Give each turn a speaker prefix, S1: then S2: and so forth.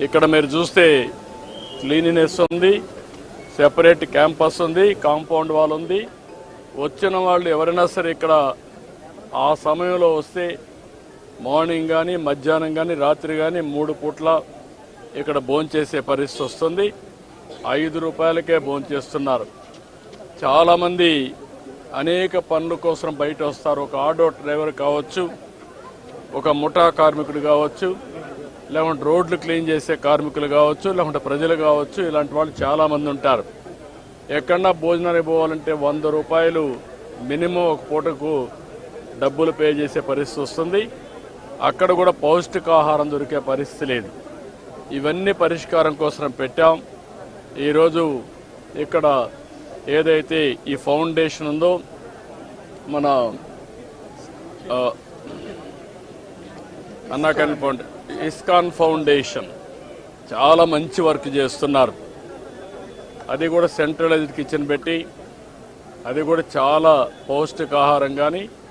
S1: ఇక్కడ మీరు చూస్తే క్లీనినెస్ ఉంది, సెపరేట్ క్యాంపస్ ఉంది, కాంపౌండ్ వాల్ ఉంది. వచ్చిన వాళ్ళు ఎవరైనా సరే ఇక్కడ ఆ సమయంలో వస్తే మార్నింగ్ కానీ మధ్యాహ్నం కానీ రాత్రి కానీ 3 పూట్ల ఇక్కడ భోంచేసే పరిస్థితి వస్తుంది. 5 రూపాయలకే భోంచేస్తున్నారు. చాలామంది అనేక పనుల కోసం బయట వస్తారు. ఒక ఆటో డ్రైవర్ కావచ్చు, ఒక ముఠా కార్మికుడు కావచ్చు, లేకుంటే రోడ్లు క్లీన్ చేసే కార్మికులు కావచ్చు, లేకుంటే ప్రజలు కావచ్చు. ఇలాంటి వాళ్ళు చాలామంది ఉంటారు. ఎక్కడన్నా భోజనానికి పోవాలంటే 100 రూపాయలు మినిమం ఒక పూటకు డబ్బులు పే చేసే పరిస్థితి వస్తుంది. అక్కడ కూడా పౌష్టికాహారం దొరికే పరిస్థితి లేదు. ఇవన్నీ పరిష్కారం కోసం పెట్టాం. ఈరోజు ఇక్కడ ఏదైతే ఈ ఫౌండేషన్ ఉందో మన అన్నాకని ఇస్కాన్ ఫౌండేషన్ చాలా మంచి వర్క్ చేస్తున్నారు. అది కూడా సెంట్రలైజ్డ్ కిచెన్ పెట్టి అది కూడా చాలా పౌష్టికాహారం కానీ